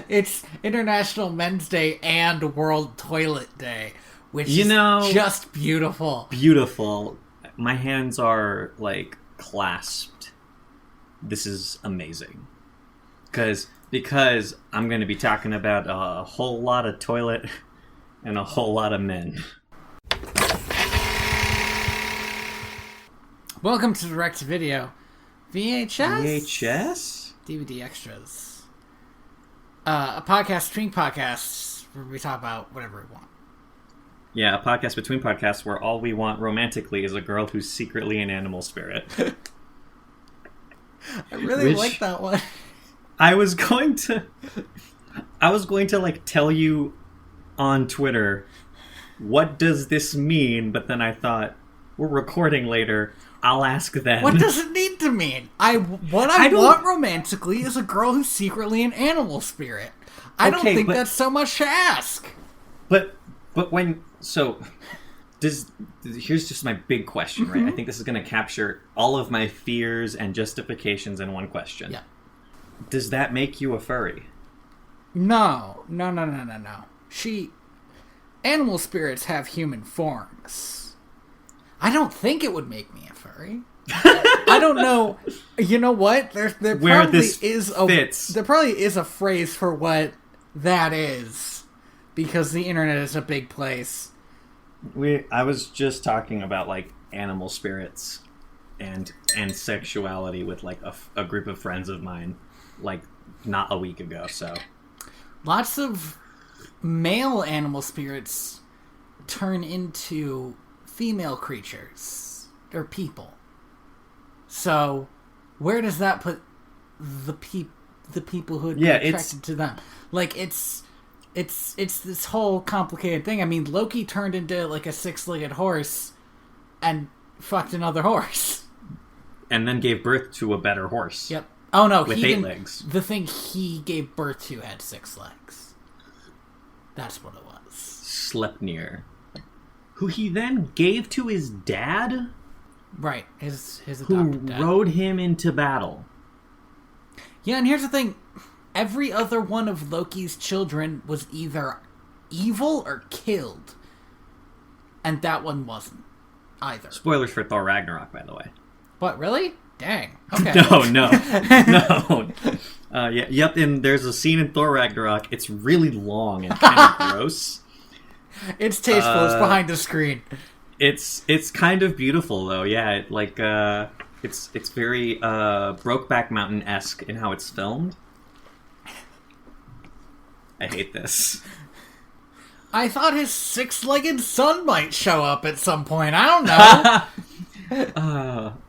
It's International Men's Day and World Toilet Day, which is just beautiful. Beautiful. My hands are, like, clasped. This is amazing. Because I'm going to be talking about a whole lot of toilet and a whole lot of men. Welcome to Direct to Video. VHS? DVD Extras. A podcast between podcasts where we talk about whatever we want. Yeah, a podcast between podcasts where all we want romantically is a girl who's secretly an animal spirit. I really like that one. I was going to like tell you on Twitter, what does this mean? But then I thought, we're recording later. I'll ask then. What does it need to mean? What I want romantically is a girl who's secretly an animal spirit. I don't think that's so much to ask. But when here's just my big question, right? I think this is going to capture all of my fears and justifications in one question. Yeah. Does that make you a furry? No. Animal spirits have human forms. I don't think it would make me a furry. I don't know. You know what? There probably is a phrase for what that is, because the internet is a big place. I was just talking about like animal spirits and sexuality with like a group of friends of mine, like not a week ago. So lots of male animal spirits turn into female creatures or people. So where does that put the people who would be attracted to them? Like it's this whole complicated thing. I mean, Loki turned into like a 6-legged horse and fucked another horse, and then gave birth to a better horse. Yep. Oh no, with 8 legs. The thing he gave birth to had 6 legs. That's what it was. Sleipnir, who he then gave to his dad. Right, his adopted dad. Who rode him into battle. Yeah, and here's the thing. Every other one of Loki's children was either evil or killed. And that one wasn't either. Spoilers for Thor Ragnarok, by the way. What, really? Dang. Okay. No. Yep, and there's a scene in Thor Ragnarok. It's really long and kind of gross. It's tasteful. It's behind the screen. It's kind of beautiful, though. Yeah, it's very Brokeback Mountain-esque in how it's filmed. I hate this. I thought his 6-legged son might show up at some point. I don't know.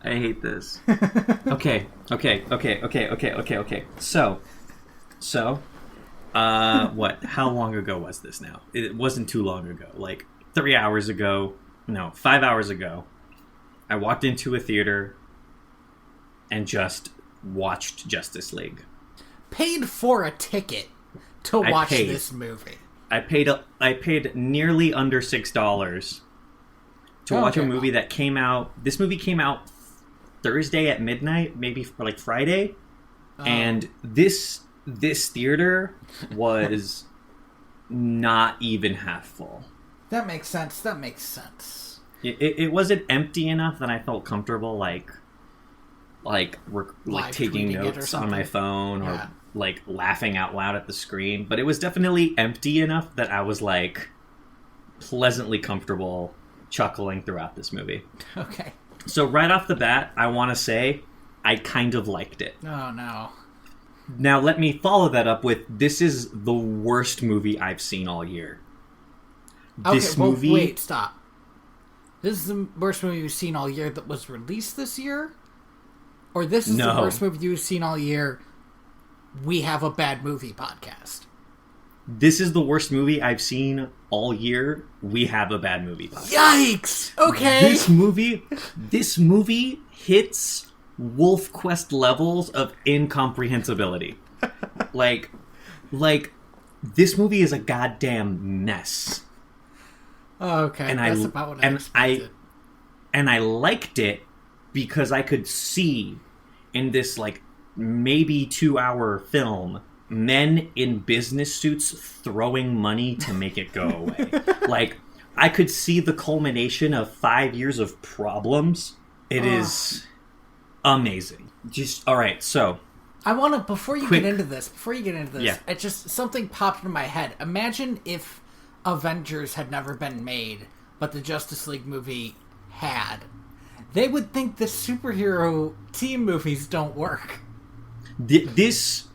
I hate this. Okay. So, what? How long ago was this now? It wasn't too long ago. Like 3 hours ago. No, 5 hours ago. I walked into a theater and just watched Justice League. Paid for a ticket to watch this movie. I paid nearly under $6 to watch a movie that came out. This movie came out Thursday at midnight, maybe for like Friday, and this theater was not even half full. That makes sense. It wasn't empty enough that I felt comfortable, like taking notes on my phone or like laughing out loud at the screen. But it was definitely empty enough that I was like pleasantly comfortable chuckling throughout this movie. Okay. So right off the bat, I want to say I kind of liked it. Oh, no. Now let me follow that up with, this is the worst movie I've seen all year. Wait, stop. This is the worst movie you've seen all year that was released this year? Or this is the worst movie you've seen all year, we have a bad movie podcast? This is the worst movie I've seen all year, we have a bad movie podcast. Yikes! Okay. This movie hits Wolf Quest levels of incomprehensibility. like, this movie is a goddamn mess. Okay, and that's about what I expected. And I liked it because I could see in this, like, maybe 2-hour film men in business suits throwing money to make it go away. Like, I could see the culmination of 5 years of problems. It is amazing. Just, all right, so... I want to, before you get into this, yeah. it just, something popped into my head. Imagine if Avengers had never been made, but the Justice League movie had. They would think the superhero team movies don't work. This...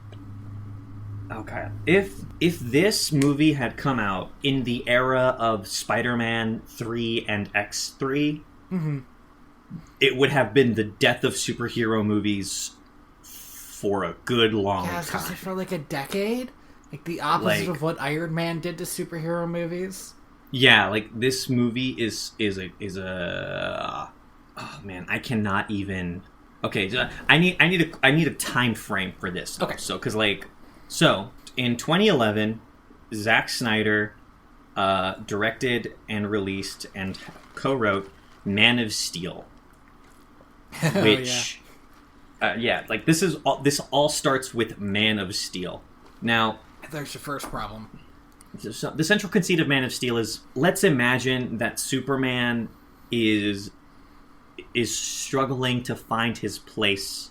Okay. If this movie had come out in the era of Spider-Man 3 and X3, it would have been the death of superhero movies for a good long time. For like a decade? Like the opposite of what Iron Man did to superhero movies? Yeah, like this movie is a oh man, I cannot even. Okay, I need a time frame for this. Okay, so in 2011, Zack Snyder directed and released and co-wrote Man of Steel, which this all starts with Man of Steel. Now, there's your first problem. So the central conceit of Man of Steel is, let's imagine that Superman is struggling to find his place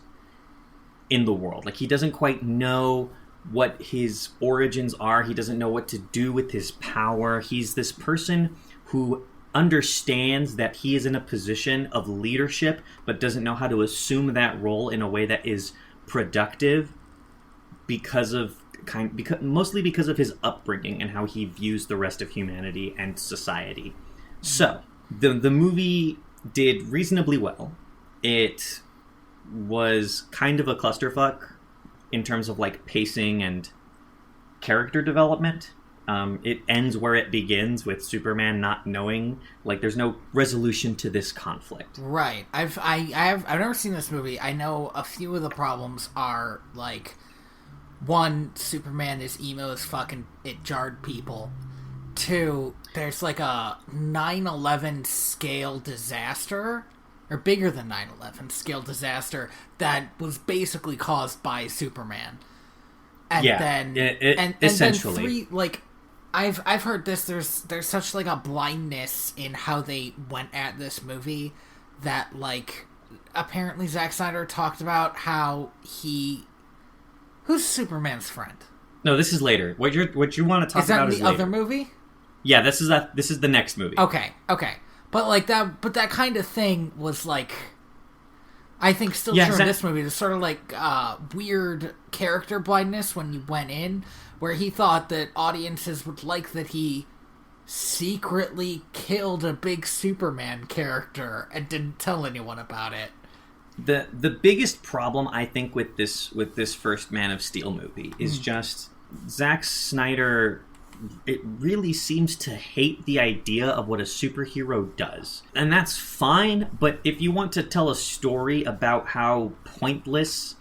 in the world. Like, he doesn't quite know what his origins are. He doesn't know what to do with his power. He's this person who understands that he is in a position of leadership, but doesn't know how to assume that role in a way that is productive mostly because of his upbringing and how he views the rest of humanity and society. So, the movie did reasonably well. It was kind of a clusterfuck in terms of like pacing and character development. It ends where it begins, with Superman not knowing, like, there's no resolution to this conflict. Right. I've never seen this movie. I know a few of the problems are like, one, Superman is emo as fucking, it jarred people. Two, there's like a 9/11 scale disaster, or bigger than 9/11 scale disaster, that was basically caused by Superman. And essentially. Then three, like, I've heard this, there's such like a blindness in how they went at this movie that, like, apparently Zack Snyder talked about how who's Superman's friend? No, this is later. What you want to talk about is later. Is that in the other movie? Yeah, this is the next movie. Okay. But that kind of thing was like, I think still true in this movie. There's sort of like weird character blindness when you went in, where he thought that audiences would like that he secretly killed a big Superman character and didn't tell anyone about it. The biggest problem, I think, with this first Man of Steel movie is just Zack Snyder. It really seems to hate the idea of what a superhero does. And that's fine, but if you want to tell a story about how pointless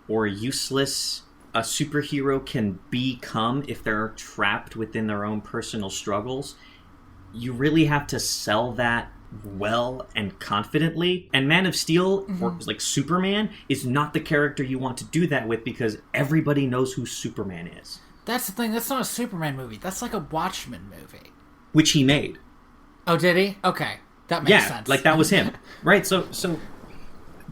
or useless a superhero can become if they're trapped within their own personal struggles, you really have to sell that well and confidently. And Man of Steel, or like Superman, is not the character you want to do that with, because everybody knows who Superman is. That's the thing, that's not a Superman movie. That's like a Watchmen movie. Which he made. Oh, did he? Okay. That makes sense. Like, that was him. Right, so...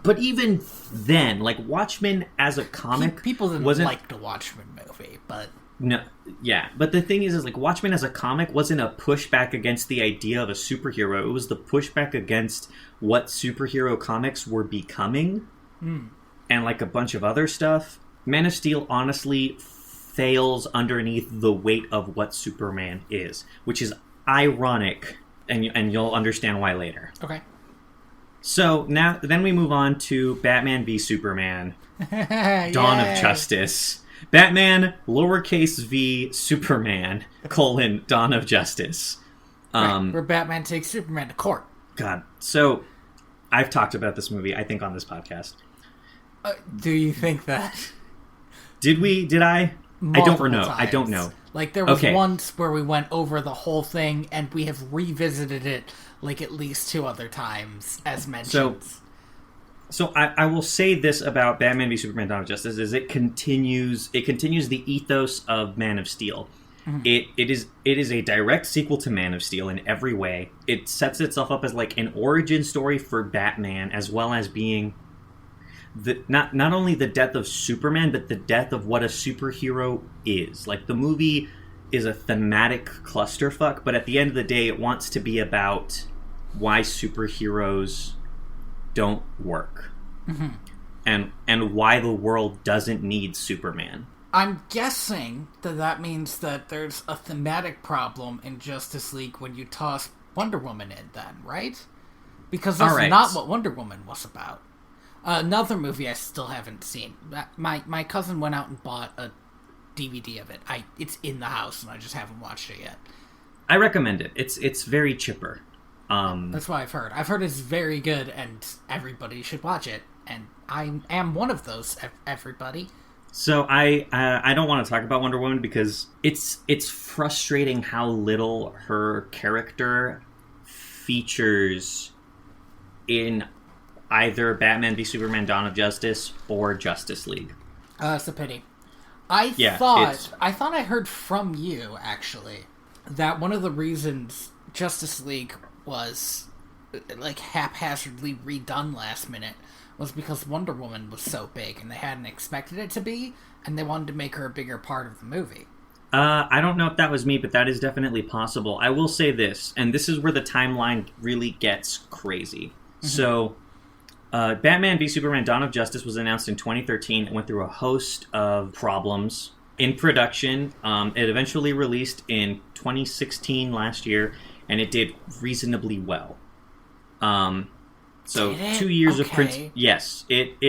But even then, like, Watchmen as a comic... People didn't like the Watchmen movie, but... No, yeah. But the thing is like, Watchmen as a comic wasn't a pushback against the idea of a superhero. It was the pushback against what superhero comics were becoming. And, like, a bunch of other stuff. Man of Steel, honestly, fails underneath the weight of what Superman is, which is ironic, and you'll understand why later. Okay. So then we move on to Batman v Superman, Dawn of Justice. Batman, lowercase v, Superman, Dawn of Justice. Right, where Batman takes Superman to court. God. So, I've talked about this movie, I think, on this podcast. Do you think that? Did we? Did I? Multiple I times. don't know. Like, there was once where we went over the whole thing, and we have revisited it, like, at least 2 other times, as mentioned. So, So I will say this about Batman v Superman: Dawn of Justice is it continues the ethos of Man of Steel. Mm-hmm. It is a direct sequel to Man of Steel in every way. It sets itself up as like an origin story for Batman, as well as being not only the death of Superman, but the death of what a superhero is. Like, the movie is a thematic clusterfuck, but at the end of the day, it wants to be about why superheroes don't work. Mm-hmm. And why the world doesn't need Superman. I'm guessing that means that there's a thematic problem in Justice League when you toss Wonder Woman in then, right? Because that's not what Wonder Woman was about. Another movie I still haven't seen. My cousin went out and bought a DVD of it. It's in the house and I just haven't watched it yet. I recommend it. It's very chipper. That's what I've heard. I've heard it's very good and everybody should watch it. And I am one of those everybody. So I don't want to talk about Wonder Woman because it's frustrating how little her character features in either Batman v Superman: Dawn of Justice or Justice League. It's a pity. I thought I heard from you actually that one of the reasons Justice League was like haphazardly redone last minute was because Wonder Woman was so big and they hadn't expected it to be, and they wanted to make her a bigger part of the movie. I don't know if that was me, but that is definitely possible. I will say this, and this is where the timeline really gets crazy. Mm-hmm. So, Batman v Superman: Dawn of Justice was announced in 2013 and went through a host of problems in production. It eventually released in 2016 last year, and it did reasonably well. So 2 years of print. Yes, it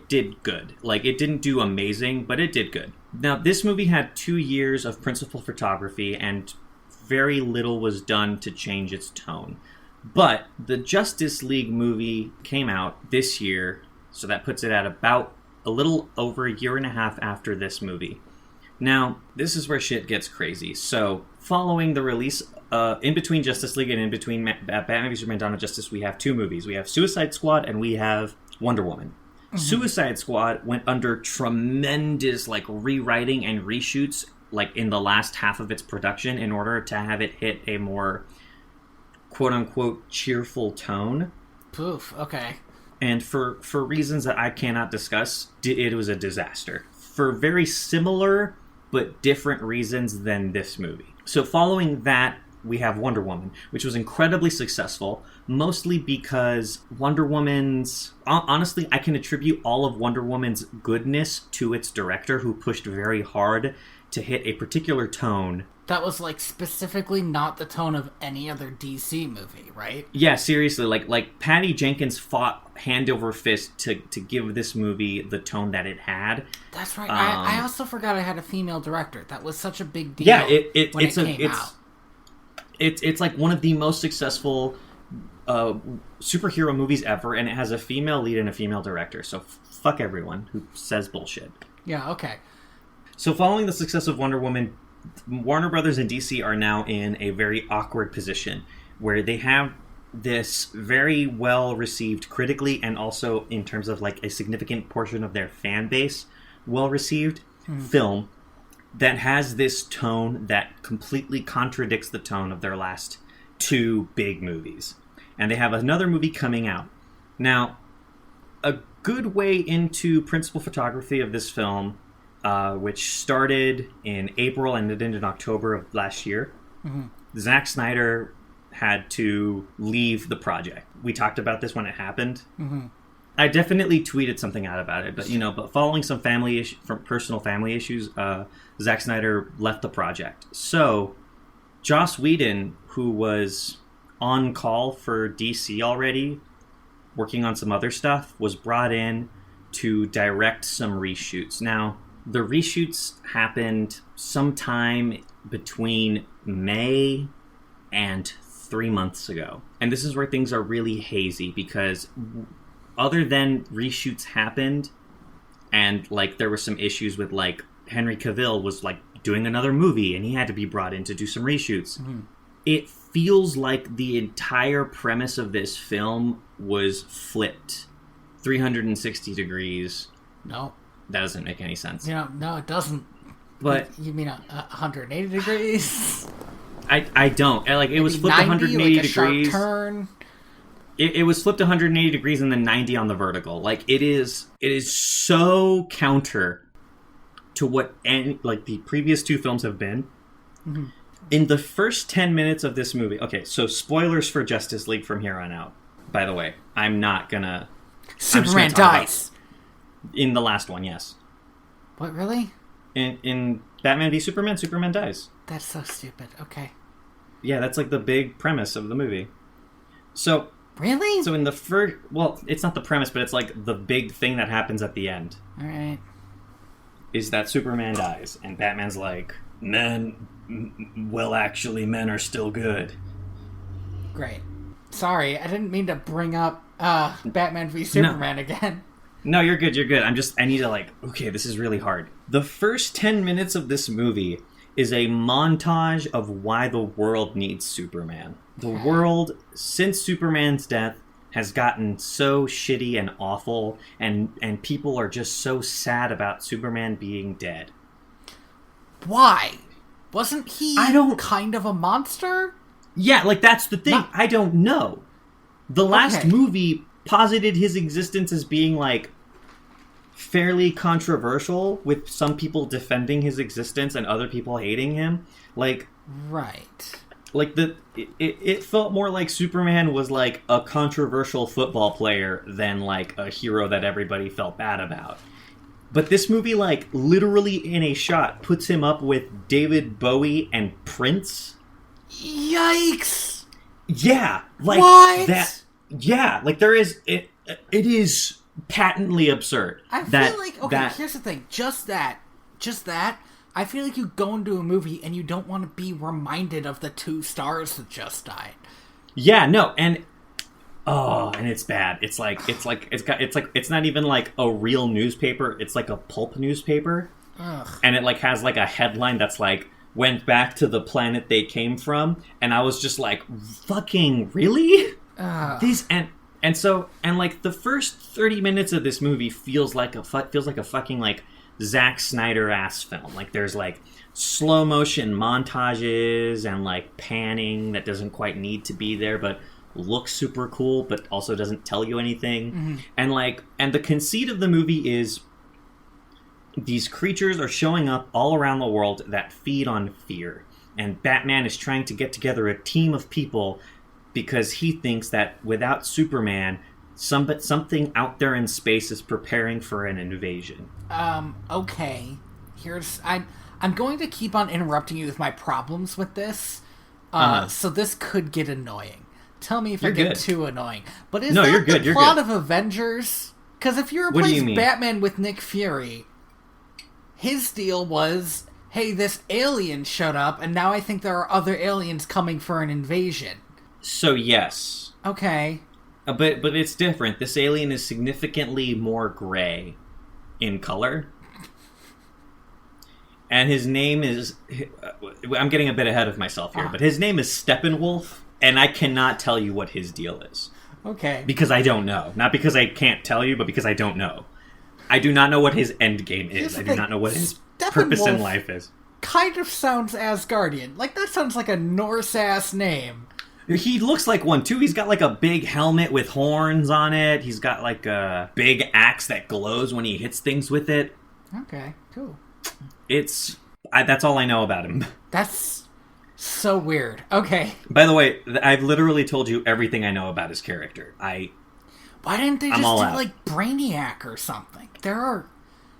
did good. Like, it didn't do amazing, but it did good. Now, this movie had 2 years of principal photography, and very little was done to change its tone. But the Justice League movie came out this year, so that puts it at about a little over a year and a half after this movie. Now, this is where shit gets crazy. So, following the release, in between Justice League and in between Batman v Superman: Dawn of Justice, we have two movies. We have Suicide Squad and we have Wonder Woman. Mm-hmm. Suicide Squad went under tremendous, like, rewriting and reshoots, like, in the last half of its production in order to have it hit a more, quote-unquote, cheerful tone. Poof, okay. And for reasons that I cannot discuss, it was a disaster. For very similar but different reasons than this movie. So following that, we have Wonder Woman, which was incredibly successful, mostly because Wonder Woman's... Honestly, I can attribute all of Wonder Woman's goodness to its director, who pushed very hard to hit a particular tone. That was, like, specifically not the tone of any other DC movie, right? Yeah, seriously. Like Patty Jenkins fought hand over fist to give this movie the tone that it had. That's right. I also forgot I had a female director. That was such a big deal when it came out. It's like one of the most successful superhero movies ever, and it has a female lead and a female director. So fuck everyone who says bullshit. Yeah, okay. So following the success of Wonder Woman, Warner Brothers and DC are now in a very awkward position where they have this very well received critically and also in terms of like a significant portion of their fan base well received film that has this tone that completely contradicts the tone of their last two big movies. And they have another movie coming out. Now, a good way into principal photography of this film, which started in April and ended in October of last year, Zack Snyder had to leave the project. We talked about this when it happened. I definitely tweeted something out about it, but following some personal family issues, Zack Snyder left the project. So, Joss Whedon, who was on call for DC already, working on some other stuff, was brought in to direct some reshoots. Now, the reshoots happened sometime between May and 3 months ago. And this is where things are really hazy, because other than reshoots happened, and like there were some issues with like Henry Cavill was like doing another movie and he had to be brought in to do some reshoots. It feels like the entire premise of this film was flipped 360 degrees. No. That doesn't make any sense. No, it doesn't. But you mean 180 degrees? I don't. Like, it was flipped 90, 180 like a degrees. Sharp turn. It was flipped 180 degrees and then 90 on the vertical. Like, it is so counter to what the previous two films have been. Mm-hmm. In the first 10 minutes of this movie... Okay, so spoilers for Justice League from here on out. By the way, I'm not gonna... Superman dies. In the last one, yes. What, really? In Batman v Superman, Superman dies. That's so stupid. Okay. Yeah, that's like the big premise of the movie. So... Really? So in the first... Well, it's not the premise, but it's like the big thing that happens at the end. Alright. Is that Superman dies, and Batman's like, men are still good. Great. Sorry, I didn't mean to bring up Batman v Superman again. No, you're good. I need to okay, this is really hard. The first 10 minutes of this movie is a montage of why the world needs Superman. The world, since Superman's death, has gotten so shitty and awful, and people are just so sad about Superman being dead. Why? Wasn't he kind of a monster? Yeah, that's the thing. I don't know. The last movie posited his existence as being, fairly controversial, with some people defending his existence and other people hating him. Right. It felt more like Superman was, a controversial football player than, a hero that everybody felt bad about. But this movie, literally in a shot, puts him up with David Bowie and Prince. Yikes! Yeah! What? That... Yeah, there is... It is patently absurd. I feel here's the thing. Just that, I feel like you go into a movie and you don't want to be reminded of the two stars that just died. Yeah, no, and it's bad. It's not even a real newspaper. It's a pulp newspaper. Ugh. And it has a headline that's went back to the planet they came from, and I was just fucking really? These and the first 30 minutes of this movie feels like a fucking Zack Snyder ass film. There's slow motion montages and panning that doesn't quite need to be there, but looks super cool, but also doesn't tell you anything. Mm-hmm. And the conceit of the movie is these creatures are showing up all around the world that feed on fear, and Batman is trying to get together a team of people because he thinks that without Superman, something out there in space is preparing for an invasion. Okay. I'm going to keep on interrupting you with my problems with this. So this could get annoying. Tell me if I get too annoying. But is that the plot of Avengers? Because if you replace Batman with Nick Fury, his deal was, hey, this alien showed up, and now I think there are other aliens coming for an invasion. So yes. Okay. But it's different. This alien is significantly more gray in color. And his name is... I'm getting a bit ahead of myself here, but his name is Steppenwolf, and I cannot tell you what his deal is. Okay. Because I don't know. Not because I can't tell you, but because I don't know. I do not know what his end game is. I do not know what his purpose in life is. Kind of sounds Asgardian. That sounds like a Norse-ass name. He looks like one, too. He's got, a big helmet with horns on it. He's got, a big axe that glows when he hits things with it. Okay, cool. That's all I know about him. That's so weird. Okay. By the way, I've literally told you everything I know about his character. Why didn't they just do, Brainiac or something? There are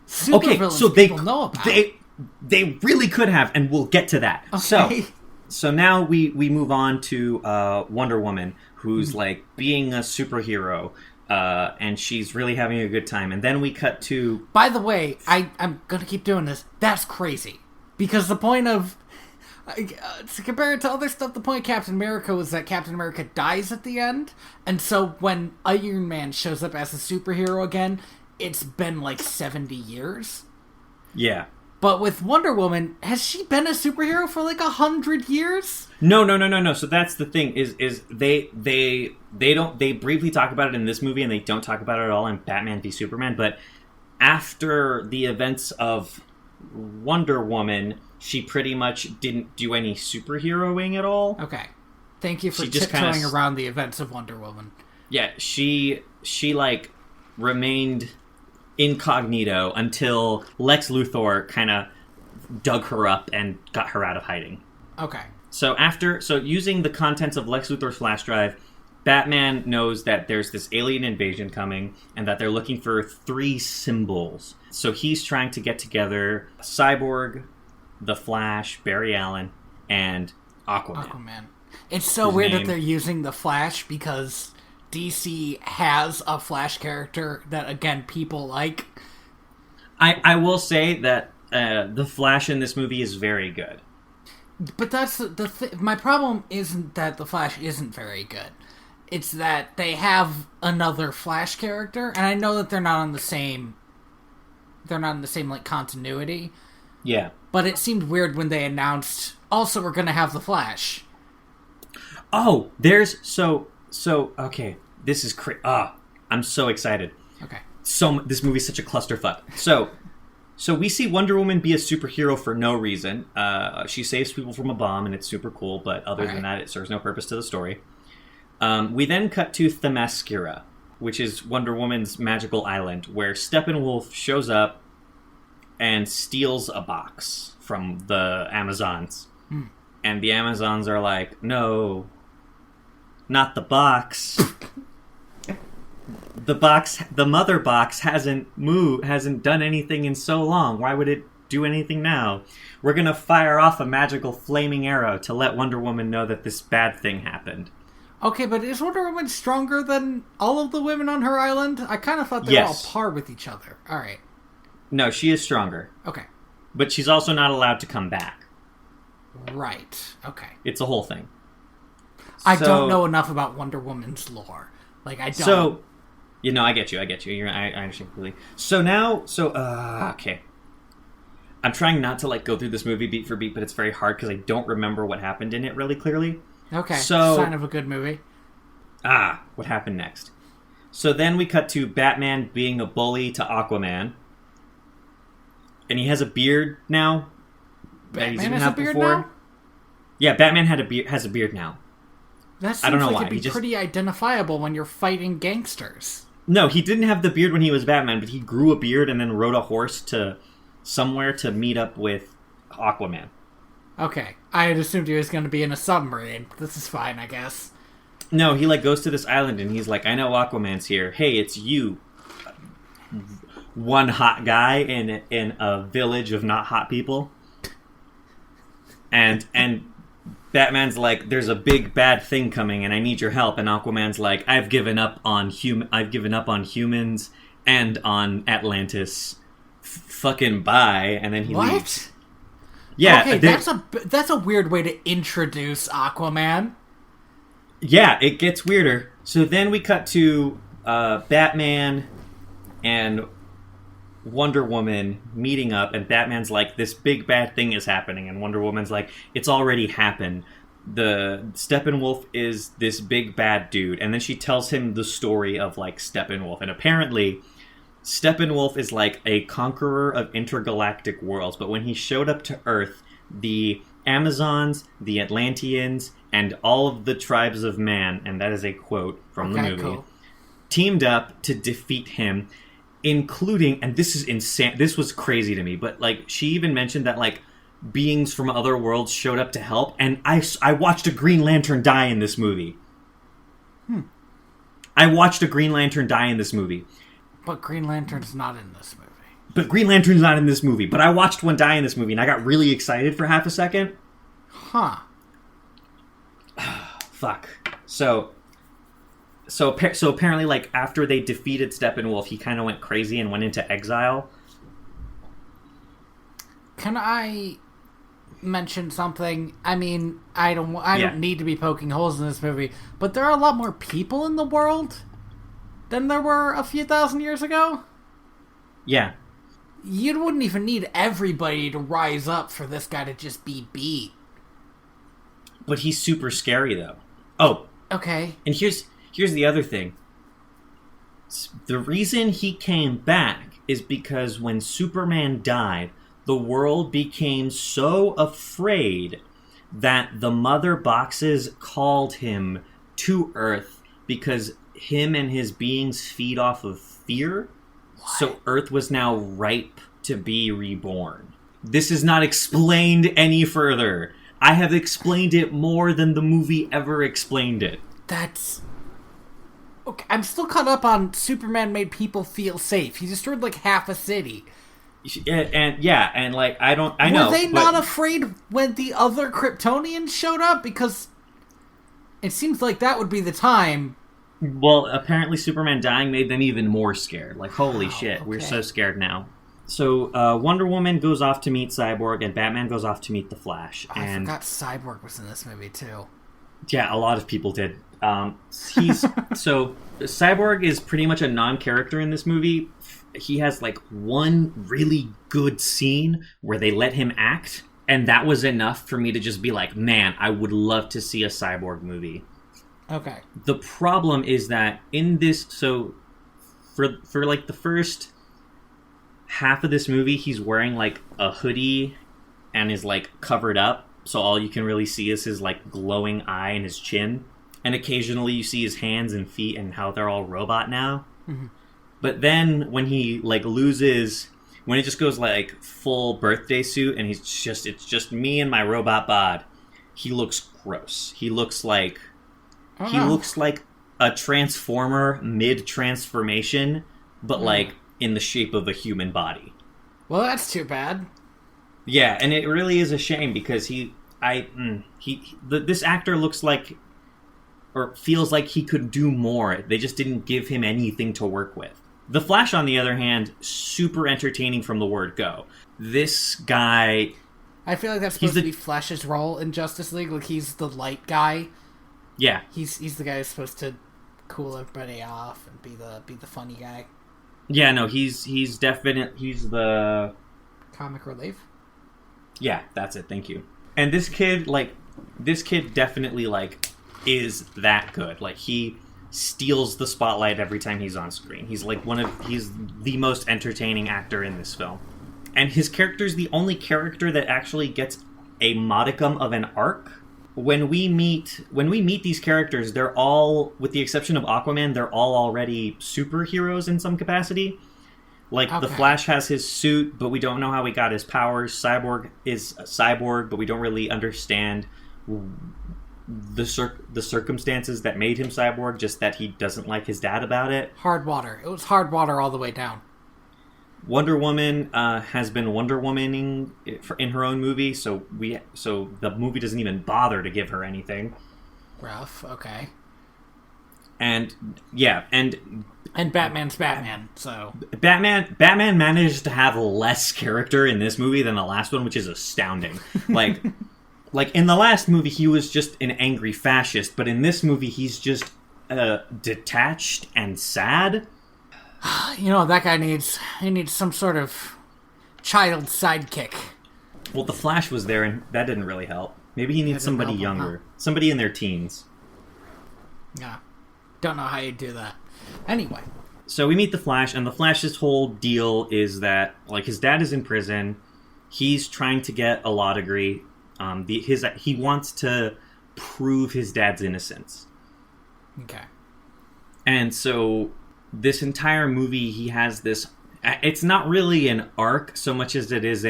supervillains people know about. They really could have, and we'll get to that. Okay. So now we move on to Wonder Woman, who's being a superhero, and she's really having a good time. And then we cut to... By the way, I'm going to keep doing this. That's crazy. Because the point of... to compare it to other stuff, the point of Captain America was that Captain America dies at the end. And so when Iron Man shows up as a superhero again, it's been 70 years. Yeah. But with Wonder Woman, has she been a superhero for like 100 years? No. So that's the thing is they briefly talk about it in this movie, and they don't talk about it at all in Batman v Superman. But after the events of Wonder Woman, she pretty much didn't do any superheroing at all. Okay, thank you for tiptoeing around the events of Wonder Woman. Yeah, she like remained incognito until Lex Luthor kind of dug her up and got her out of hiding. Okay. So using the contents of Lex Luthor's flash drive, Batman knows that there's this alien invasion coming and that they're looking for 3 symbols. So he's trying to get together Cyborg, the Flash, Barry Allen, and Aquaman. It's so weird that they're using the Flash because DC has a Flash character that, again, people like. I will say that the Flash in this movie is very good. But that's my problem isn't that the Flash isn't very good. It's that they have another Flash character, and I know that they're not in the same like continuity. Yeah. But it seemed weird when they announced, also we're going to have the Flash. Oh, okay. This is I'm so excited. Okay. So this movie's such a clusterfuck. So we see Wonder Woman be a superhero for no reason. She saves people from a bomb, and it's super cool, but other than that, it serves no purpose to the story. We then cut to Themyscira, which is Wonder Woman's magical island, where Steppenwolf shows up and steals a box from the Amazons. And the Amazons are like, no, not the box. The mother box hasn't done anything in so long. Why would it do anything now? We're gonna fire off a magical flaming arrow to let Wonder Woman know that this bad thing happened. Okay, but is Wonder Woman stronger than all of the women on her island? I kind of thought they were all par with each other. All right. No, she is stronger. Okay. But she's also not allowed to come back. Right. Okay. It's a whole thing. I don't know enough about Wonder Woman's lore. Like, I don't... So, I get you. I understand completely. Okay. I'm trying not to, go through this movie beat for beat, but it's very hard because I don't remember what happened in it really clearly. Okay, sign of a good movie. What happened next? So then we cut to Batman being a bully to Aquaman. And he has a beard now. Batman has a beard now? Yeah, Batman has a beard now. That seems like it'd be pretty identifiable when you're fighting gangsters. No, he didn't have the beard when he was Batman, but he grew a beard and then rode a horse to somewhere to meet up with Aquaman. Okay, I had assumed he was going to be in a submarine. This is fine, I guess. No, he goes to this island and he's like, I know Aquaman's here. Hey, it's you. One hot guy in a village of not hot people. And Batman's like, there's a big bad thing coming and I need your help. And Aquaman's like, I've given up on humans and on Atlantis. Fucking bye. And then he leaves. Yeah, okay, that's a weird way to introduce Aquaman. Yeah, it gets weirder. So then we cut to Batman and Wonder Woman meeting up, and Batman's like, this big bad thing is happening, and Wonder Woman's like, it's already happened. The Steppenwolf is this big bad dude, and then she tells him the story of Steppenwolf, and apparently Steppenwolf is like a conqueror of intergalactic worlds, but when he showed up to Earth, the Amazons, the Atlanteans, and all of the tribes of man, and that is a quote from the movie, teamed up to defeat him, including, and this is insane, this was crazy to me, but she even mentioned that beings from other worlds showed up to help, and I watched a Green Lantern die in this movie. I watched a Green Lantern die in this movie. But Green Lantern's not in this movie. But I watched one die in this movie, and I got really excited for half a second. Huh. Fuck. So apparently, after they defeated Steppenwolf, he kind of went crazy and went into exile. Can I mention something? I mean, I don't need to be poking holes in this movie, but there are a lot more people in the world than there were a few thousand years ago. Yeah. You wouldn't even need everybody to rise up for this guy to just be beat. But he's super scary, though. Oh. Okay. And here's the other thing. The reason he came back is because when Superman died, the world became so afraid that the mother boxes called him to Earth because him and his beings feed off of fear. What? So Earth was now ripe to be reborn. This is not explained any further. I have explained it more than the movie ever explained it. That's... Okay, I'm still caught up on Superman made people feel safe. He destroyed like half a city. And like I know. Were they not afraid when the other Kryptonians showed up? Because it seems like that would be the time. Well, apparently Superman dying made them even more scared. Like, holy shit, okay. We're so scared now. So Wonder Woman goes off to meet Cyborg, and Batman goes off to meet the Flash. Oh, and I forgot Cyborg was in this movie too. Yeah, a lot of people did. So Cyborg is pretty much a non-character in this movie. He has like one really good scene where they let him act, and that was enough for me to just be like, man, I would love to see a Cyborg movie. Okay. The problem is that in this, so for like the first half of this movie, he's wearing like a hoodie and is like covered up, so all you can really see is his like glowing eye and his chin. And occasionally you see his hands and feet and how they're all robot now. Mm-hmm. But then when he like loses, when it just goes like full birthday suit and it's just me and my robot bod, he looks gross. He looks like a transformer mid-transformation, but like in the shape of a human body. Well, that's too bad. Yeah, and it really is a shame because this actor looks like, or feels like he could do more. They just didn't give him anything to work with. The Flash, on the other hand, super entertaining from the word go. This guy... I feel like that's supposed to be Flash's role in Justice League. Like, he's the light guy. Yeah. He's the guy who's supposed to cool everybody off and be the funny guy. Yeah, no, he's the... Comic relief? Yeah, that's it, thank you. And this kid definitely, like... is that good. Like, he steals the spotlight every time he's on screen. He's the most entertaining actor in this film. And his character's the only character that actually gets a modicum of an arc. When we meet these characters, they're all, with the exception of Aquaman, they're all already superheroes in some capacity. Like, okay. The Flash has his suit, but we don't know how he got his powers. Cyborg is a cyborg, but we don't really understand the circumstances that made him cyborg, just that he doesn't like his dad about it. Hard water. It was hard water all the way down. Wonder Woman has been Wonder Womaning in her own movie, so the movie doesn't even bother to give her anything. Rough, okay. And yeah, and Batman's Batman, so Batman managed to have less character in this movie than the last one, which is astounding. Like, in the last movie, he was just an angry fascist, but in this movie, he's just detached and sad. You know, that guy needs some sort of child sidekick. Well, the Flash was there, and that didn't really help. Maybe he needs somebody younger. Somebody in their teens. Yeah. Don't know how you do that. Anyway. So we meet the Flash, and the Flash's whole deal is that, like, his dad is in prison. He's trying to get a law degree. He wants to prove his dad's innocence. Okay. And so this entire movie, he has this... It's not really an arc so much as it is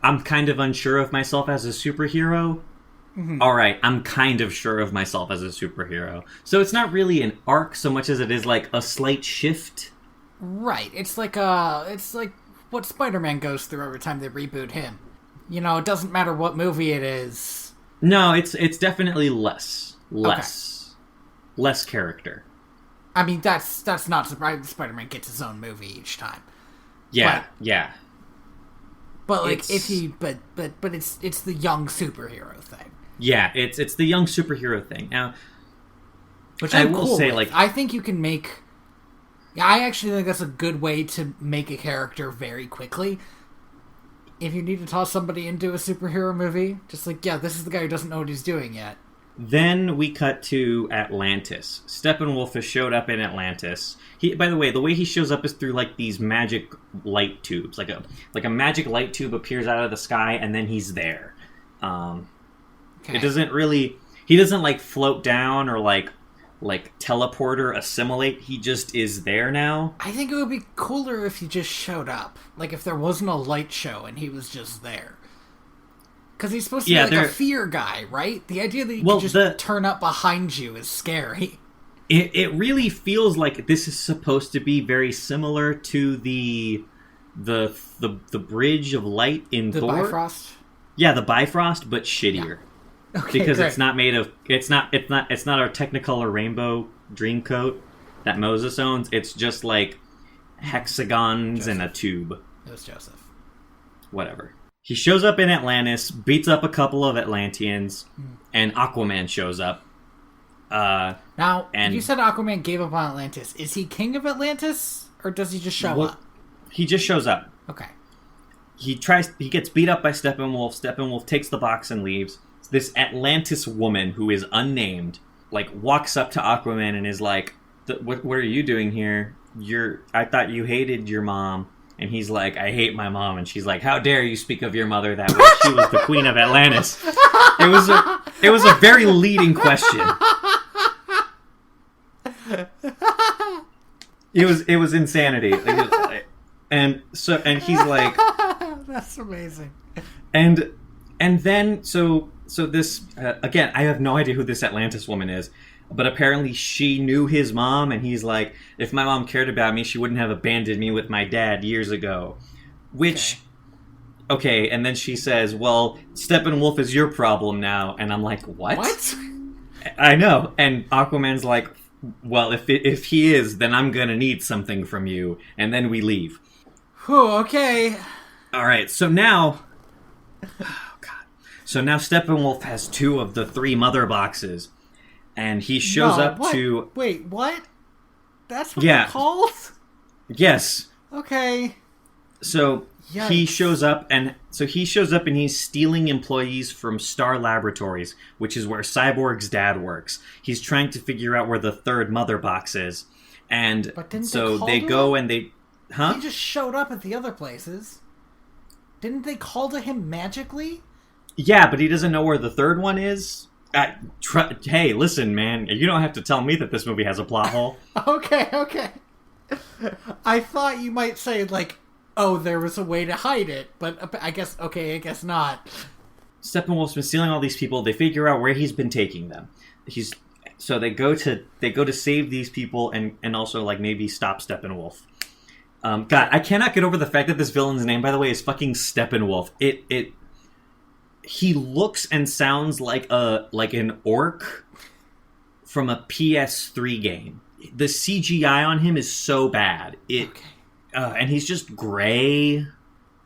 I'm kind of unsure of myself as a superhero. Mm-hmm. All right, I'm kind of sure of myself as a superhero. So it's not really an arc so much as it is like a slight shift. Right. It's like what Spider-Man goes through every time they reboot him. You know, it doesn't matter what movie it is. No, it's definitely less character. I mean, that's not surprising. Spider-Man gets his own movie each time. Yeah, yeah. But like, but it's the young superhero thing. Yeah, it's the young superhero thing. Now, which I will say, with. like, I think you can make Yeah, I actually think that's a good way to make a character very quickly. If you need to toss somebody into a superhero movie, just like, yeah, this is the guy who doesn't know what he's doing yet. Then we cut to Atlantis. Steppenwolf has showed up in Atlantis. By the way he shows up is through like these magic light tubes. Like a magic light tube appears out of the sky, and then he's there. It doesn't really. He doesn't like float down or like teleport or assimilate. He just is there now. I think it would be cooler if he just showed up. Like if there wasn't a light show and he was just there. Because he's supposed to be like a fear guy, right? The idea that he can just turn up behind you is scary. It really feels like this is supposed to be very similar to the Bridge of Light in Thor. The Bifrost? Yeah, the Bifrost, but shittier. Yeah. Okay, because great. it's not made of it's not our Technicolor rainbow dream coat that Moses owns. It's just like hexagons and a tube. It was Joseph. Whatever. He shows up in Atlantis, beats up a couple of Atlanteans, and Aquaman shows up. Now, you said Aquaman gave up on Atlantis. Is he king of Atlantis, or does he just show up? He just shows up. Okay. He gets beat up by Steppenwolf. Steppenwolf takes the box and leaves. This Atlantis woman, who is unnamed, like walks up to Aquaman and is like, "What are you doing here? I thought you hated your mom." And he's like, "I hate my mom." And she's like, "How dare you speak of your mother that way? She was the queen of Atlantis." It was a very leading question. It was insanity. And he's like, "That's amazing." And then so this again, I have no idea who this Atlantis woman is. But apparently she knew his mom, and he's like, if my mom cared about me, she wouldn't have abandoned me with my dad years ago. Which, okay, and then she says, well, Steppenwolf is your problem now. And I'm like, what? What? I know. And Aquaman's like, well, if he is, then I'm gonna need something from you. And then we leave. Whew, okay. Alright, so now... Oh, God. So now Steppenwolf has 2 of the 3 mother boxes. And he shows up to... Wait, what? That's what they're called? Yes. Okay. So Yikes. he shows up and he's stealing employees from Star Laboratories, which is where Cyborg's dad works. He's trying to figure out where the 3rd mother box is. And so they go and they... Huh? He just showed up at the other places. Didn't they call to him magically? Yeah, but he doesn't know where the 3rd one is. Hey, listen, man. You don't have to tell me that this movie has a plot hole. Okay. I thought you might say, like, oh, there was a way to hide it, but I guess not. Steppenwolf's been stealing all these people. They figure out where he's been taking them. So they go to save these people and also, like, maybe stop Steppenwolf. God, I cannot get over the fact that this villain's name, by the way, is fucking Steppenwolf. He looks and sounds like an orc from a PS3 game. The CGI on him is so bad. And he's just gray.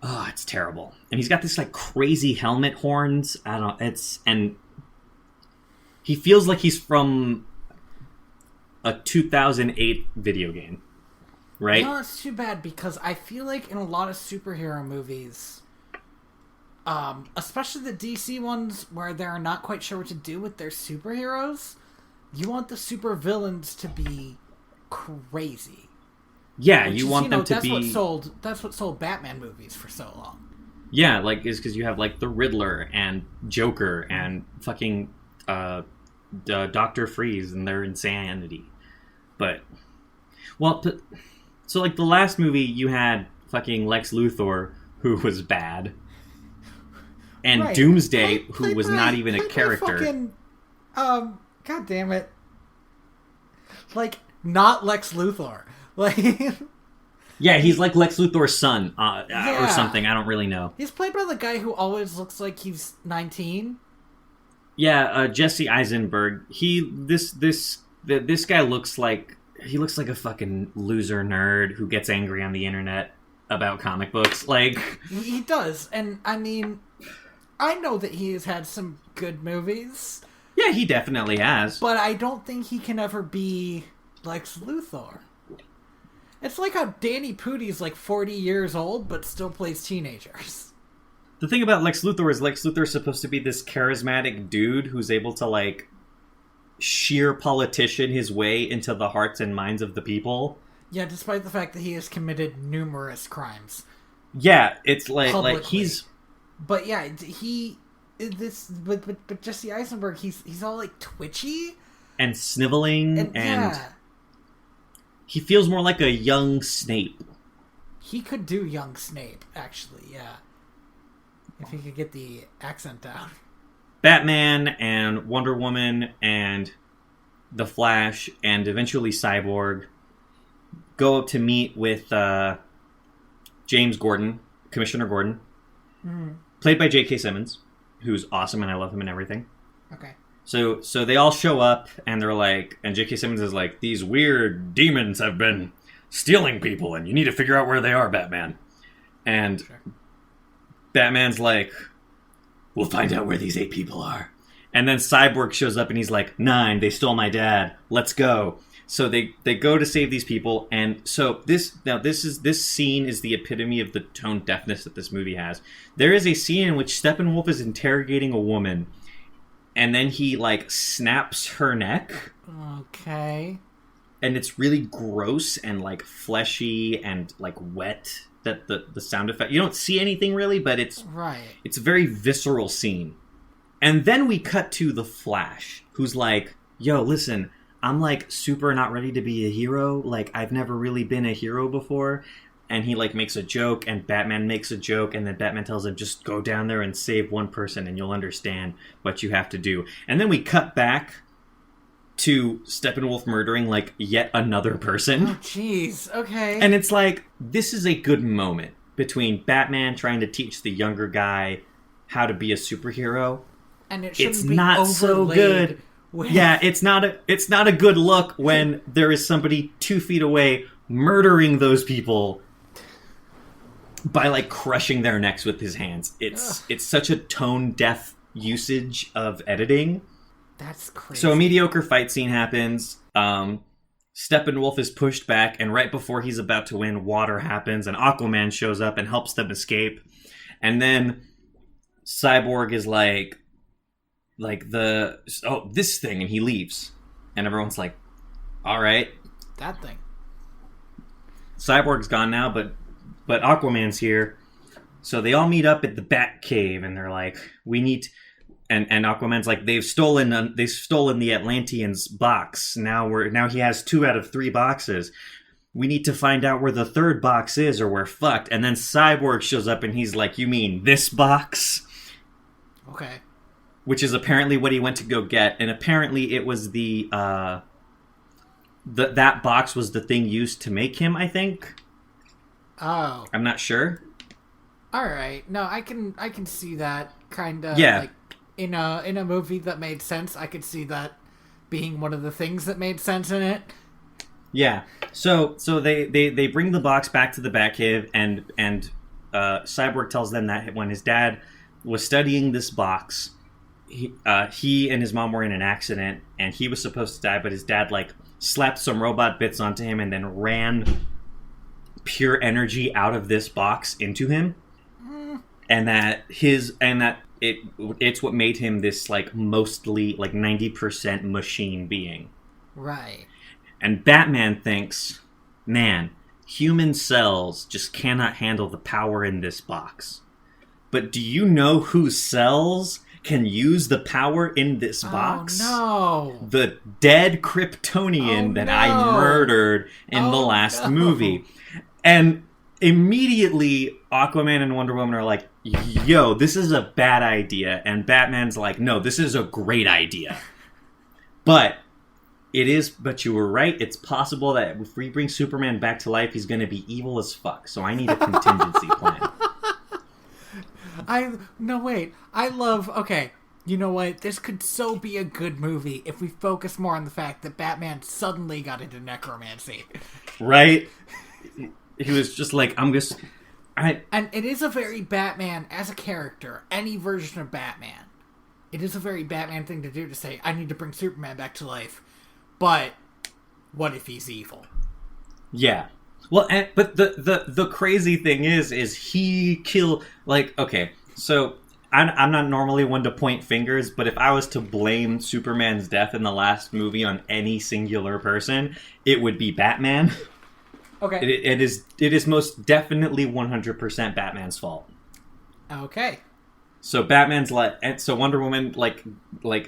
Oh, it's terrible. And he's got this like crazy helmet horns. I don't know. And he feels like he's from a 2008 video game, right? No, it's too bad because I feel like in a lot of superhero movies. Especially the DC ones where they're not quite sure what to do with their superheroes, you want the supervillains to be crazy. Yeah, you want them to that's be... That's what sold Batman movies for so long. Yeah, like, is because you have, like, the Riddler and Joker and fucking Dr. Freeze and their insanity. But, so, like, the last movie you had fucking Lex Luthor, who was bad. And Doomsday, who was not even a character. God damn it. Like, not Lex Luthor. Like... Yeah, he's like Lex Luthor's son, or something. I don't really know. He's played by the guy who always looks like he's 19. Yeah, Jesse Eisenberg. This guy looks like a fucking loser nerd who gets angry on the internet about comic books. Like, he does, and I mean... I know that he has had some good movies. Yeah, he definitely has. But I don't think he can ever be Lex Luthor. It's like how Danny Pudi's like 40 years old, but still plays teenagers. The thing about Lex Luthor is Lex Luthor is supposed to be this charismatic dude who's able to, like, sheer politician his way into the hearts and minds of the people. Yeah, despite the fact that he has committed numerous crimes. Yeah, it's like Publicly. he's... But yeah, but Jesse Eisenberg, he's all like twitchy and sniveling and yeah. He feels more like a young Snape. He could do young Snape, actually, yeah. If he could get the accent down. Batman and Wonder Woman and The Flash and eventually Cyborg go up to meet with James Gordon, Commissioner Gordon, played by J.K. Simmons, who's awesome and I love him and everything. Okay. So they all show up and they're like, and J.K. Simmons is like, these weird demons have been stealing people and you need to figure out where they are, Batman. And sure. Batman's like, we'll find out where these 8 people are. And then Cyborg shows up and he's like, 9, they stole my dad. Let's go. So they go to save these people. And so this scene is the epitome of the tone deafness that this movie has. There is a scene in which Steppenwolf is interrogating a woman and then he like snaps her neck. Okay. And it's really gross and like fleshy and like wet. That the sound effect, you don't see anything really, but it's a very visceral scene. And then we cut to the Flash, who's like, yo, listen, I'm like super not ready to be a hero. Like, I've never really been a hero before. And he like makes a joke and Batman makes a joke and then Batman tells him, just go down there and save one person and you'll understand what you have to do. And then we cut back to Steppenwolf murdering, like, yet another person. Oh, jeez. Okay. And it's like, this is a good moment between Batman trying to teach the younger guy how to be a superhero. And it's not so good. Yeah, it's not a good look when there is somebody 2 feet away murdering those people by, like, crushing their necks with his hands. It's such a tone-deaf usage of editing. That's crazy. So a mediocre fight scene happens. Steppenwolf is pushed back, and right before he's about to win, water happens, and Aquaman shows up and helps them escape. And then Cyborg is like this thing, and he leaves. And everyone's like, all right. That thing. Cyborg's gone now, but Aquaman's here. So they all meet up at the Bat Cave, and they're like, we need... And Aquaman's like, they've stolen the Atlantean's box. Now he has 2 out of 3 boxes. We need to find out where the 3rd box is, or we're fucked. And then Cyborg shows up and he's like, you mean this box? Okay. Which is apparently what he went to go get, and apparently it was that box was the thing used to make him, I think. Oh. I'm not sure. All right. No, I can see that kind of. Yeah. Like, in a movie that made sense, I could see that being one of the things that made sense in it. Yeah. So they bring the box back to the Batcave, and Cyborg tells them that when his dad was studying this box, he and his mom were in an accident, and he was supposed to die, but his dad like slapped some robot bits onto him and then ran pure energy out of this box into him, and it's what made him this like mostly like 90% machine being. Right. And Batman thinks, man, human cells just cannot handle the power in this box. But do you know whose cells can use the power in this box? Oh, no. The dead Kryptonian that I murdered in the last movie. And immediately, Aquaman and Wonder Woman are like, yo, this is a bad idea. And Batman's like, no, this is a great idea. But you were right. It's possible that if we bring Superman back to life, he's going to be evil as fuck. So I need a contingency plan. Okay, you know what? This could so be a good movie if we focus more on the fact that Batman suddenly got into necromancy. Right? He was just like, And it is a very Batman, as a character, any version of Batman. It is a very Batman thing to do, to say, I need to bring Superman back to life. But what if he's evil? Yeah. Well, but the crazy thing is he kill like okay. So I'm not normally one to point fingers, but if I was to blame Superman's death in the last movie on any singular person, it would be Batman. Okay. It is most definitely 100% Batman's fault. Okay. So Batman's so Wonder Woman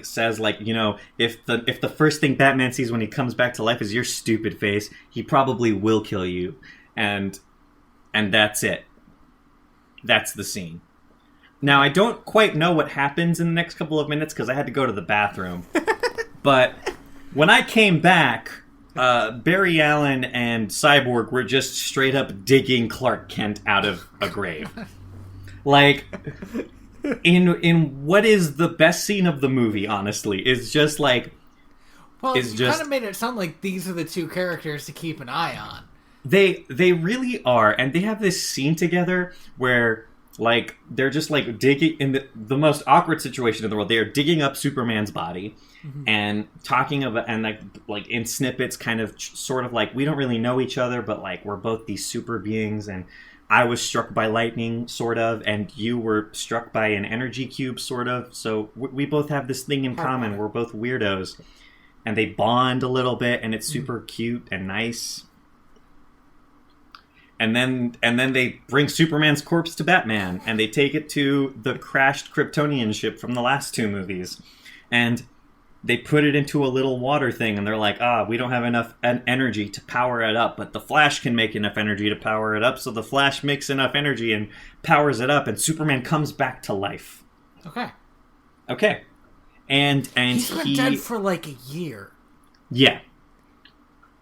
says if the first thing Batman sees when he comes back to life is your stupid face, he probably will kill you, and that's it. That's the scene. Now I don't quite know what happens in the next couple of minutes because I had to go to the bathroom, but when I came back, Barry Allen and Cyborg were just straight up digging Clark Kent out of a grave, like. In what is the best scene of the movie, honestly, is just like... Well, you kind of made it sound like these are the two characters to keep an eye on. They really are, and they have this scene together where, like, they're just, like, digging... In the most awkward situation in the world, they are digging up Superman's body and talking about... And, like in snippets, kind of, sort of like, we don't really know each other, but, like, we're both these super beings, and... I was struck by lightning, sort of, and you were struck by an energy cube, sort of. So we both have this thing in common. We're both weirdos. And they bond a little bit, and it's super cute and nice. And then they bring Superman's corpse to Batman, and they take it to the crashed Kryptonian ship from the last two movies. And they put it into a little water thing, and they're like, we don't have enough energy to power it up, but the Flash can make enough energy to power it up, so the Flash makes enough energy and powers it up, and Superman comes back to life. Okay. And he's been dead for like a year. Yeah.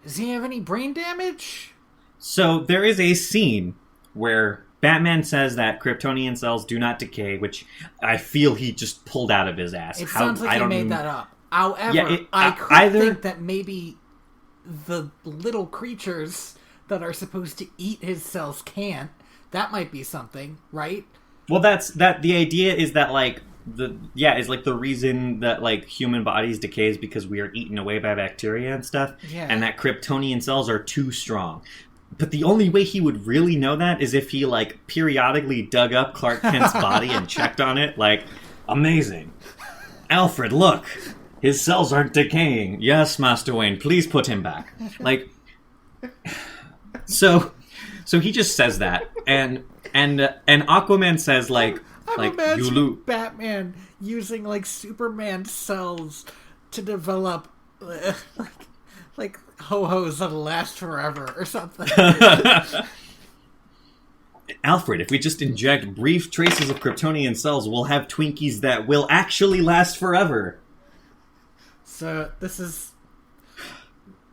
Does he have any brain damage? So there is a scene where Batman says that Kryptonian cells do not decay, which I feel he just pulled out of his ass. It sounds like he made that up. However, I could think that maybe the little creatures that are supposed to eat his cells can't. That might be something, right? Well, the idea is that the reason that like human bodies decay is because we are eaten away by bacteria and stuff, and that Kryptonian cells are too strong. But the only way he would really know that is if he like periodically dug up Clark Kent's body and checked on it. Like, amazing, Alfred, look. His cells aren't decaying. Yes, Master Wayne, please put him back. Like, so he just says that, and Aquaman says like Batman using like Superman cells to develop like ho-hos that'll last forever or something. Alfred, if we just inject brief traces of Kryptonian cells, we'll have Twinkies that will actually last forever. So this is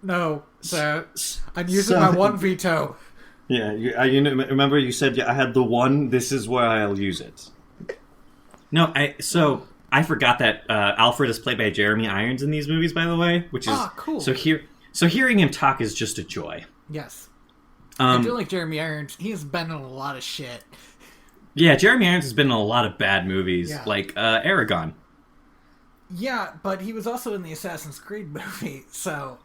no. So I'm using my one veto. Yeah, remember you said I had the one. This is where I'll use it. No, I forgot that Alfred is played by Jeremy Irons in these movies. By the way, which is cool. So hearing him talk is just a joy. Yes, I do like Jeremy Irons. He's been in a lot of shit. Yeah, Jeremy Irons has been in a lot of bad movies, like Aragon. Yeah, but he was also in the Assassin's Creed movie, so...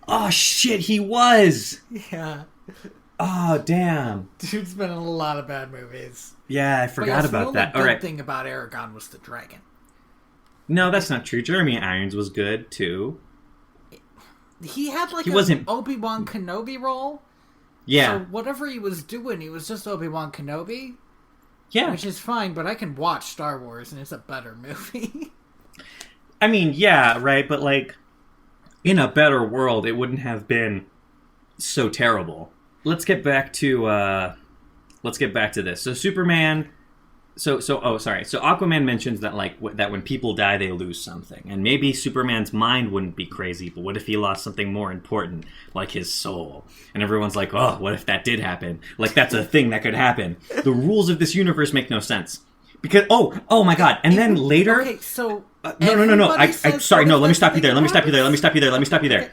Oh, shit, he was! Yeah. Oh, damn. Dude's been in a lot of bad movies. Yeah, I forgot about that. The only good thing about Aragon was the dragon. No, that's not true. Jeremy Irons was good, too. He had, like, an Obi-Wan Kenobi role. Yeah. So whatever he was doing, he was just Obi-Wan Kenobi. Yeah. Which is fine, but I can watch Star Wars, and it's a better movie. I mean, yeah, right, but, like, in a better world, it wouldn't have been so terrible. Let's get back to this. So Superman... So Aquaman mentions that, like, that when people die, they lose something. And maybe Superman's mind wouldn't be crazy, but what if he lost something more important, like his soul? And everyone's like, oh, what if that did happen? Like, that's a thing that could happen. The rules of this universe make no sense. Because, oh my god, and then later... Okay, so... No. Sorry, no, let me stop you there.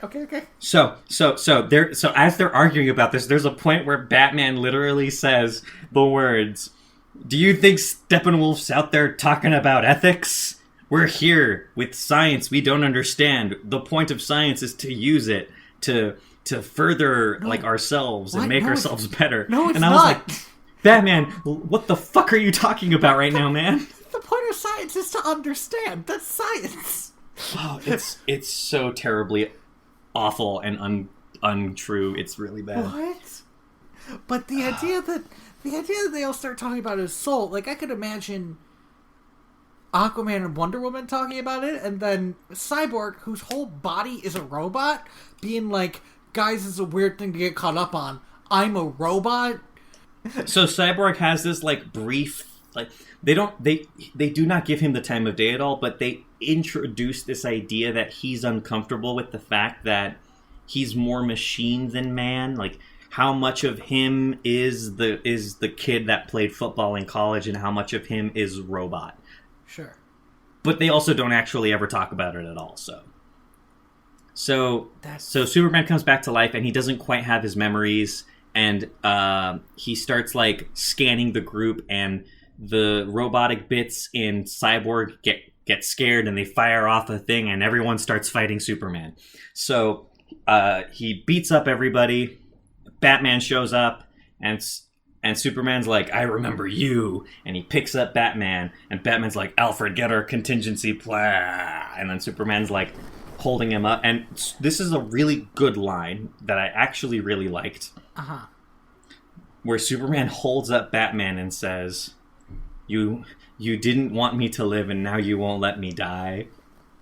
Okay. So as they're arguing about this, there's a point where Batman literally says the words, "Do you think Steppenwolf's out there talking about ethics? We're here with science we don't understand. The point of science is to use it to to further like ourselves and make ourselves better. No, it's and I was not. like, Batman, what the fuck are you talking about right now, man? The point of science is to understand. That's science. Oh, it's so terribly awful and untrue. It's really bad. What? But the idea that they all start talking about his soul, like I could imagine Aquaman and Wonder Woman talking about it, and then Cyborg, whose whole body is a robot, being like, "Guys, it's a weird thing to get caught up on. I'm a robot." So Cyborg has this like brief, like they do not give him the time of day at all, but they introduce this idea that he's uncomfortable with the fact that he's more machine than man. Like how much of him is the kid that played football in college, and how much of him is robot. Sure. But they also don't actually ever talk about it at all. So Superman comes back to life, and he doesn't quite have his memories. And he starts like scanning the group, and the robotic bits in Cyborg get scared, and they fire off a thing, and everyone starts fighting Superman. So he beats up everybody. Batman shows up, and Superman's like, "I remember you," and he picks up Batman, and Batman's like, "Alfred, get our contingency plan," and then Superman's like holding him up, and this is a really good line that I actually really liked. Uh-huh. Where Superman holds up Batman and says, You didn't want me to live, and now you won't let me die.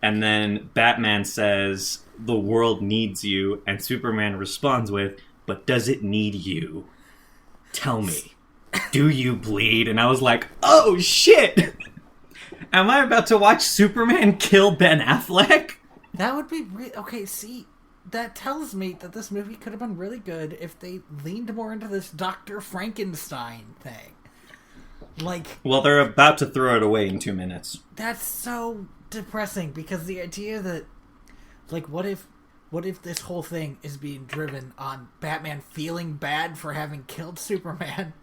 And then Batman says, "The world needs you," and Superman responds with, "But does it need you? Tell me, do you bleed?" And I was like, oh shit! Am I about to watch Superman kill Ben Affleck? That would be okay, see, that tells me that this movie could have been really good if they leaned more into this Dr. Frankenstein thing. Like, well, they're about to throw it away in 2 minutes. That's so depressing, because the idea that, like, what if this whole thing is being driven on Batman feeling bad for having killed Superman?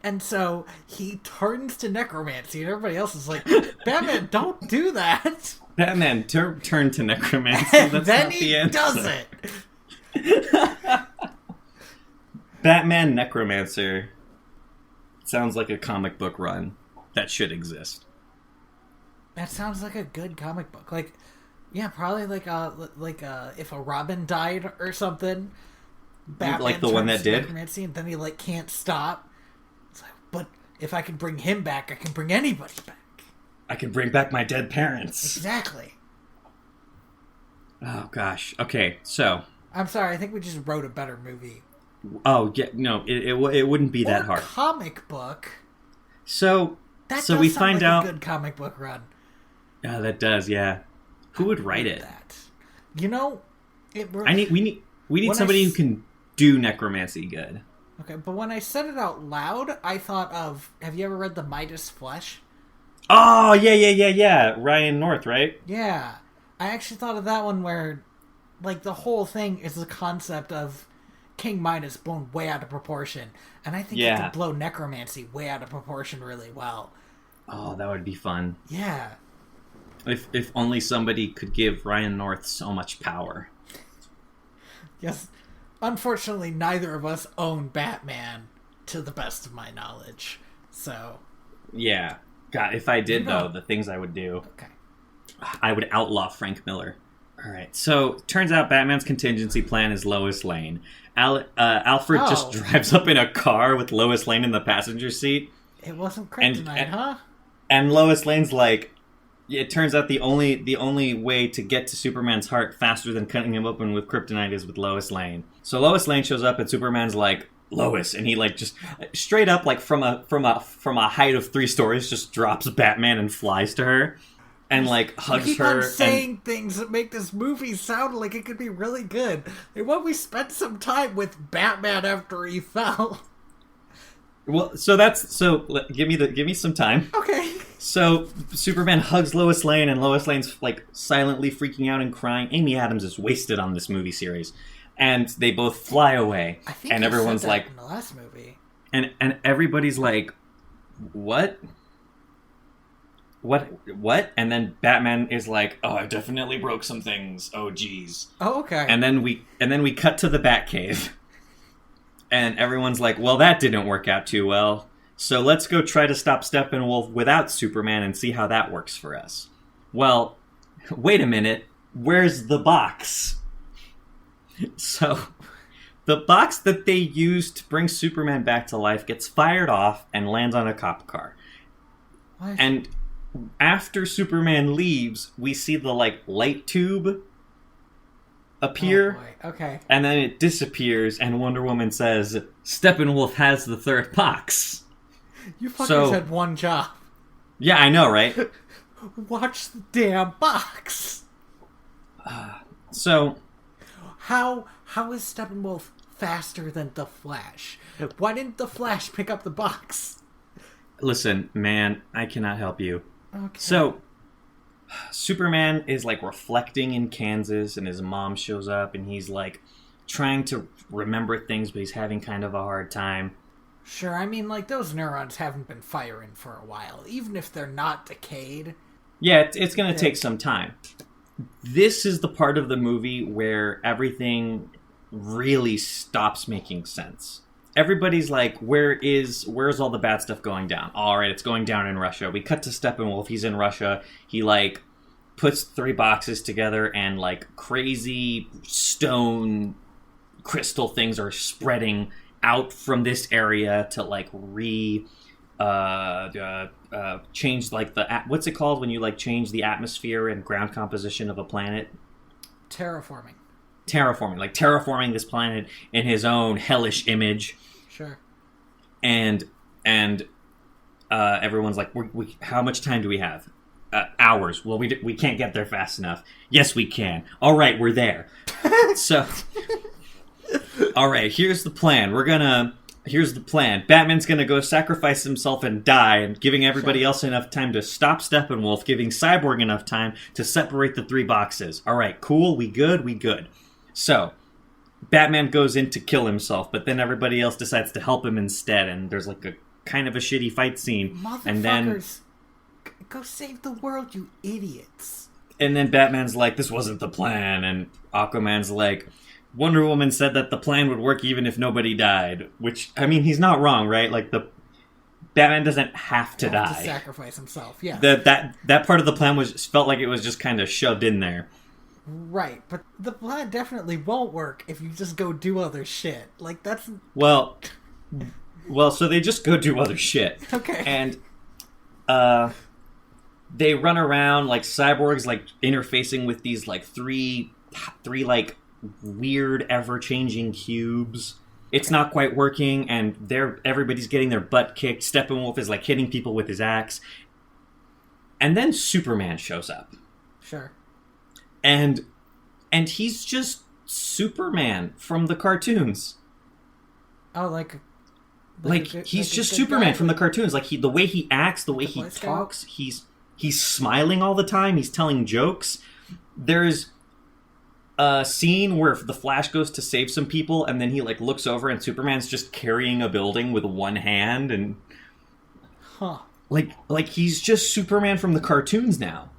And so he turns to necromancy, and everybody else is like, "Batman, don't do that." Batman, turn to necromancy. And That's then not he the answer. does it. Batman Necromancer sounds like a comic book run that should exist. That sounds like a good comic book. Like, yeah, probably like if a Robin died or something. Batman like the one that did. Necromancy, and then he like can't stop. It's like, but if I can bring him back, I can bring anybody back. I can bring back my dead parents. Exactly. Oh gosh. Okay, so I'm sorry. I think we just wrote a better movie. Oh yeah, no, it wouldn't be that hard. Comic book. So that so does we sound find like out a good comic book run. Yeah, that does. Yeah, who would write it? That. You know, we need somebody who can do necromancy good. Okay, but when I said it out loud, I thought of. Have you ever read The Midas Flesh? Oh yeah. Ryan North, right? Yeah, I actually thought of that one where, like, the whole thing is the concept of King Midas blown way out of proportion, and I think you could blow necromancy way out of proportion really well. Oh, that would be fun. Yeah. If only somebody could give Ryan North so much power. Yes. Unfortunately, neither of us own Batman, to the best of my knowledge. So. Yeah. God, if I did, though, the things I would do. Okay. I would outlaw Frank Miller. All right. So, turns out Batman's contingency plan is Lois Lane. Alfred just drives up in a car with Lois Lane in the passenger seat. It wasn't kryptonite, huh? And Lois Lane's like, it turns out the only way to get to Superman's heart faster than cutting him open with kryptonite is with Lois Lane. So Lois Lane shows up, and Superman's like, "Lois," and he like just straight up, like from a height of 3 stories, just drops Batman and flies to her, and like hugs keep her. On saying things that make this movie sound like it could be really good. And when we spent some time with Batman after he fell. Well, give me some time. Okay. So Superman hugs Lois Lane, and Lois Lane's like silently freaking out and crying. Amy Adams is wasted on this movie series, and they both fly away. I think and everyone's said that like, in the last movie, and everybody's like, what? what? And then Batman is like, oh, I definitely broke some things. Oh, geez. Oh, okay. And then we cut to the Batcave. And everyone's like, well, that didn't work out too well. So let's go try to stop Steppenwolf without Superman and see how that works for us. Well, wait a minute. Where's the box? So, the box that they used to bring Superman back to life gets fired off and lands on a cop car. What? And after Superman leaves, we see the, light tube appear. Oh, boy. Okay. And then it disappears, and Wonder Woman says, Steppenwolf has the third box. You fuckers had one job. Yeah, I know, right? Watch the damn box. So... How is Steppenwolf faster than the Flash? Why didn't the Flash pick up the box? Listen, man, I cannot help you. Okay. So, Superman is, reflecting in Kansas, and his mom shows up, and he's, trying to remember things, but he's having kind of a hard time. Sure, I mean, those neurons haven't been firing for a while, even if they're not decayed. Yeah, it's going to take some time. This is the part of the movie where everything really stops making sense. Everybody's like, where's all the bad stuff going down? All right, it's going down in Russia. We cut to Steppenwolf. He's in Russia. He, puts 3 boxes together, and, crazy stone crystal things are spreading out from this area to, change what's it called when you change the atmosphere and ground composition of a planet? Terraforming, terraforming this planet in his own hellish image. Sure. And everyone's like, how much time do we have? Hours. Well, we can't get there fast enough. Yes, we can. All right, we're there. So, all right, here's the plan. Here's the plan. Batman's going to go sacrifice himself and die, and giving everybody else enough time to stop Steppenwolf, giving Cyborg enough time to separate the 3 boxes. All right, cool. We good. So, Batman goes in to kill himself, but then everybody else decides to help him instead, and there's a kind of a shitty fight scene. Motherfuckers, and then go save the world, you idiots. And then Batman's like, this wasn't the plan, and Aquaman's like, Wonder Woman said that the plan would work even if nobody died. Which, I mean, he's not wrong, right? Batman doesn't have to die. To sacrifice himself, yeah. That part of the plan felt like it was just kind of shoved in there. Right, but the plan definitely won't work if you just go do other shit. That's... Well, so they just go do other shit. Okay. And, they run around, Cyborg's, interfacing with these, three weird, ever-changing cubes. It's not quite working, and everybody's getting their butt kicked. Steppenwolf is, hitting people with his axe. And then Superman shows up. Sure. And he's just Superman from the cartoons. Oh, he's just Superman from the cartoons. The way he acts, the way he talks, he's smiling all the time. He's telling jokes. There's a scene where the Flash goes to save some people, and then he looks over, and Superman's just carrying a building with one hand, and he's just Superman from the cartoons now.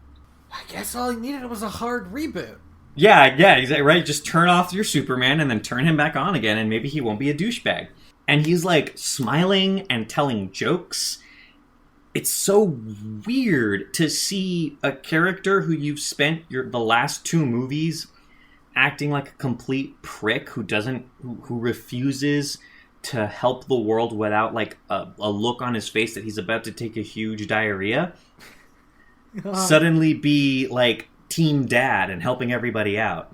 I guess all he needed was a hard reboot. Yeah, exactly right. Just turn off your Superman and then turn him back on again, and maybe he won't be a douchebag. And he's smiling and telling jokes. It's so weird to see a character who you've spent the last 2 movies acting like a complete prick who refuses to help the world without a look on his face that he's about to take a huge diarrhea. Suddenly be team dad and helping everybody out.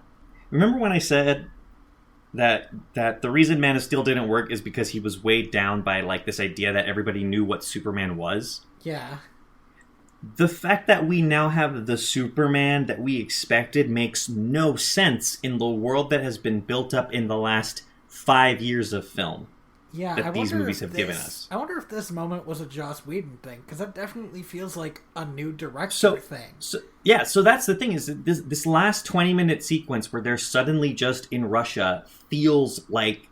Remember when I said that the reason Man of Steel didn't work is because he was weighed down by this idea that everybody knew what Superman was? Yeah. The fact that we now have the Superman that we expected makes no sense in the world that has been built up in the last 5 years of film. Yeah, that these movies have given us. I wonder if this moment was a Joss Whedon thing, because that definitely feels like a new director thing. So that's the thing, is that this last 20-minute sequence where they're suddenly just in Russia feels like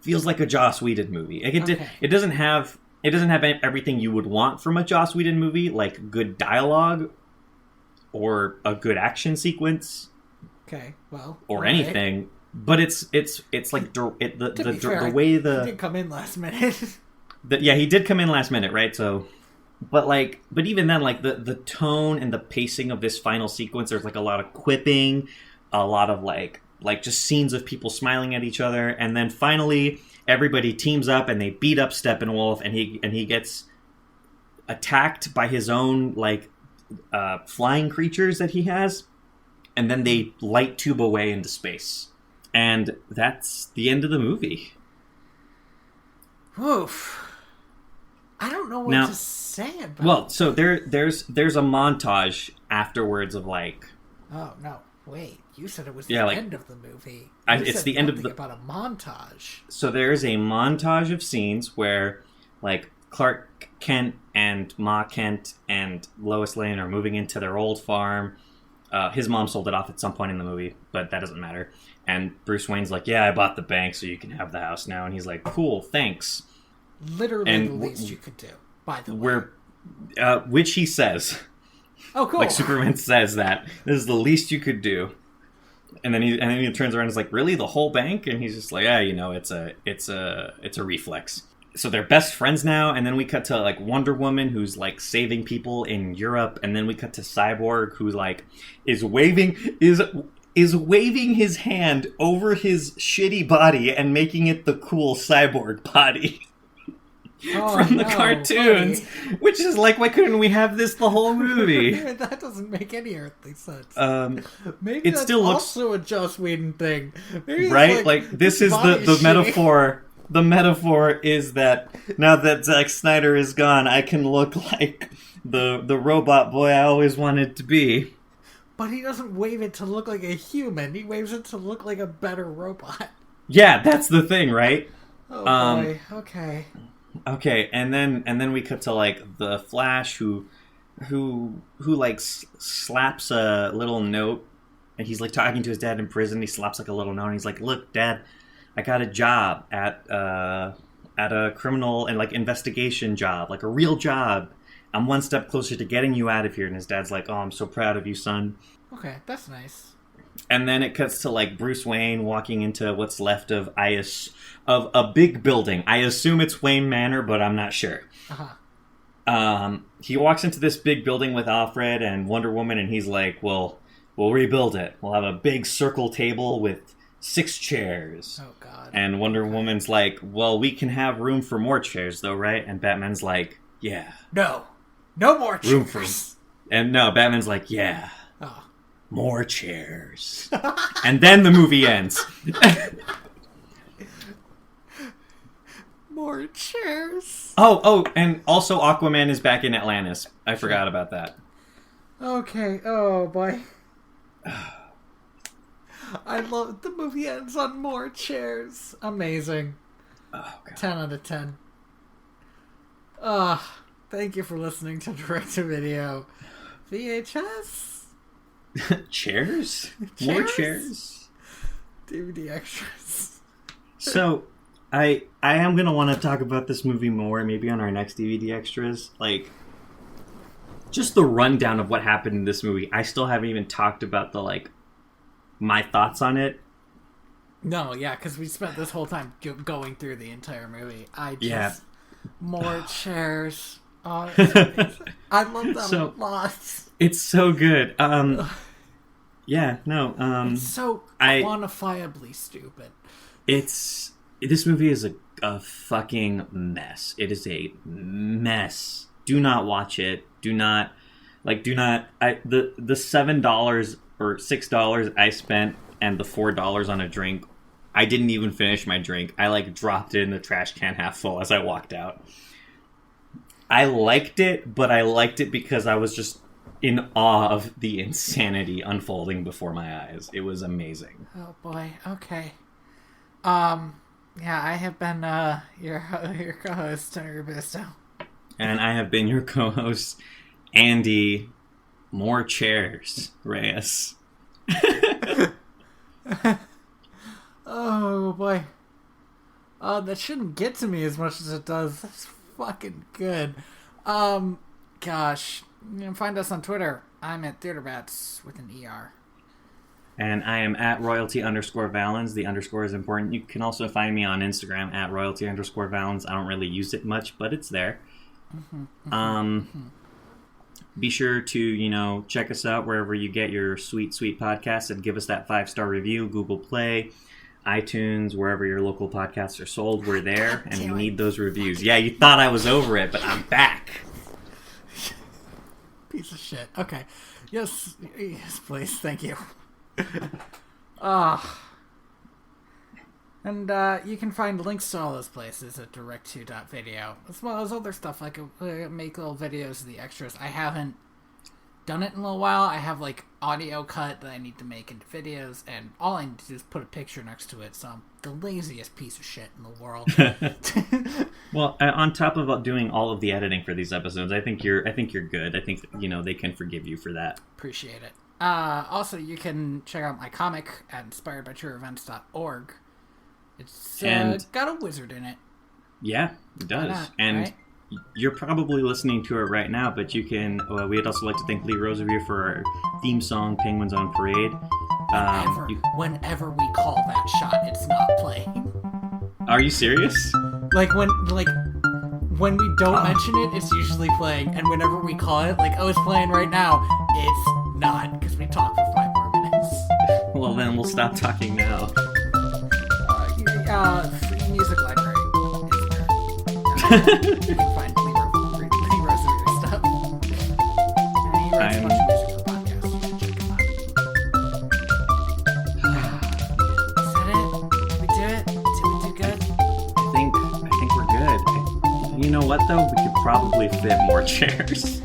a Joss Whedon movie. It doesn't have It doesn't have everything you would want from a Joss Whedon movie, like good dialogue or a good action sequence. Okay, well, or anything, but it's like the way he did come in last minute. He did come in last minute, right? So, but even then, like the tone and the pacing of this final sequence, there's like a lot of quipping, a lot of like just scenes of people smiling at each other, and then finally everybody teams up and they beat up Steppenwolf, and he gets attacked by his own flying creatures that he has. And then they light tube away into space. And that's the end of the movie. Oof. I don't know what to say about it. Well, so there's a montage afterwards of like... Oh, no. Wait. You said it was the end of the movie. It's the end of the... about a montage. So there's a montage of scenes where, like, Clark Kent and Ma Kent and Lois Lane are moving into their old farm. His mom sold it off at some point in the movie, but that doesn't matter. And Bruce Wayne's like, yeah, I bought the bank so you can have the house now. And he's like, cool, thanks. Literally the least you could do, by the way. Which he says. Oh, cool. Like Superman says that. This is the least you could do. And then he turns around and is like, really, the whole bank? And he's just like, yeah, it's a reflex. So they're best friends now, and then we cut to like Wonder Woman, who's like saving people in Europe, and then we cut to Cyborg, who like is waving his hand over his shitty body and making it the cool Cyborg body from the cartoons, buddy. Which is like, why couldn't we have this the whole movie? That doesn't make any earthly sense. Maybe it that's still looks also a Joss Whedon thing, maybe right? Like this is the metaphor. The metaphor is that now that Zack Snyder is gone, I can look like the robot boy I always wanted to be. But he doesn't wave it to look like a human. He waves it to look like a better robot. Yeah, that's the thing, right? Oh boy. Okay. Okay, and then we cut to like the Flash, who like slaps a little note, and he's like talking to his dad in prison. He slaps like a little note, and he's like, "Look, Dad, I got a job at a criminal and like investigation job, like a real job. I'm one step closer to getting you out of here." And his dad's like, "Oh, I'm so proud of you, son." Okay, that's nice. And then it cuts to like Bruce Wayne walking into what's left of a big building. I assume it's Wayne Manor, but I'm not sure. He walks into this big building with Alfred and Wonder Woman, and he's like, "Well, we'll rebuild it. We'll have a big circle table with 6 chairs." Oh, God. And Wonder Woman's like, "Well, we can have room for more chairs, though, right?" And Batman's like, "Yeah. No more chairs." Room for... And no, Batman's like, "Yeah. Oh. More chairs." And then the movie ends. More chairs. Oh, and also Aquaman is back in Atlantis. I forgot about that. Okay. Oh, boy. I love the movie ends on more chairs. Amazing. Oh, God. 10 out of 10. Thank you for listening to Direct to Video VHS. Chairs? More chairs? DVD extras. So, I am going to want to talk about this movie more, maybe on our next DVD extras. Like, just the rundown of what happened in this movie. I still haven't even talked about my thoughts on it. No, yeah, because we spent this whole time going through the entire movie. More chairs. Oh, I love that a lot. It's so good. Yeah, no. It's so quantifiably stupid. This movie is a fucking mess. It is a mess. Do not watch it. The $7 or $6 I spent and the $4 on a drink, I didn't even finish my drink. I dropped it in the trash can half full as I walked out. I liked it, but I liked it because I was just in awe of the insanity unfolding before my eyes. It was amazing. Oh boy. Okay. Yeah, I have been your co-host, Tony Robusto. And I have been your co-host, Andy. More chairs, Reyes. Oh boy. That shouldn't get to me as much as it does. That's fucking good. Gosh. You can find us on Twitter. I'm at TheaterBats with an ER. And I am at royalty_Valens. The underscore is important. You can also find me on Instagram at royalty_Valens. I don't really use it much, but it's there. Be sure to, check us out wherever you get your sweet, sweet podcasts and give us that 5-star review. Google Play, iTunes, wherever your local podcasts are sold. We're there, and we need those reviews. Yeah, you thought I was over it, but I'm back. Piece of shit. Okay. Yes, please. Thank you. And you can find links to all those places at direct2.video, as well as other stuff like make little videos of the extras. I haven't done it in a little while. I have audio cut that I need to make into videos, and all I need to do is put a picture next to it. So I'm the laziest piece of shit in the world. Well, on top of doing all of the editing for these episodes, I think you're good. I think they can forgive you for that. Appreciate it. Also, you can check out my comic at inspiredbytrueevents.org. It's got a wizard in it. Yeah, it does. And you're probably listening to it right now, but you can... we'd also like to thank Lee Rosevier for our theme song, Penguins on Parade. Whenever we call that shot, it's not playing. Are you serious? When we don't mention it, it's usually playing, and whenever we call it, it's playing right now, it's not, because we talk for 5 more minutes. Well, then we'll stop talking now. Free Music Library is where you can find Lee Rosevier stuff. And he writes a bunch of music for podcasts. You should check him out. Is that it? Did we do it? Did we do good? I think we're good. You know what, though? We could probably fit more chairs.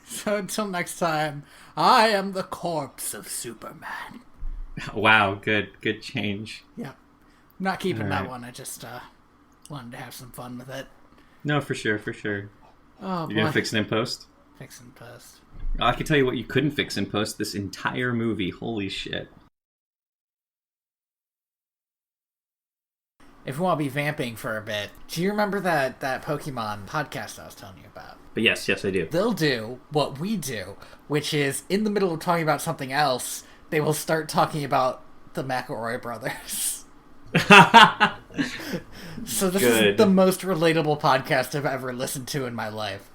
So until next time, I am the corpse of Superman. Wow, good change. Yeah. I'm not keeping that one. I just wanted to have some fun with it. No, for sure. Oh, You're going to fix it in post? Fix it in post. I can tell you what you couldn't fix in post this entire movie. Holy shit. If you want to be vamping for a bit, do you remember that Pokemon podcast I was telling you about? But yes, I do. They'll do what we do, which is in the middle of talking about something else, they will start talking about the McElroy brothers. So this is the most relatable podcast I've ever listened to in my life.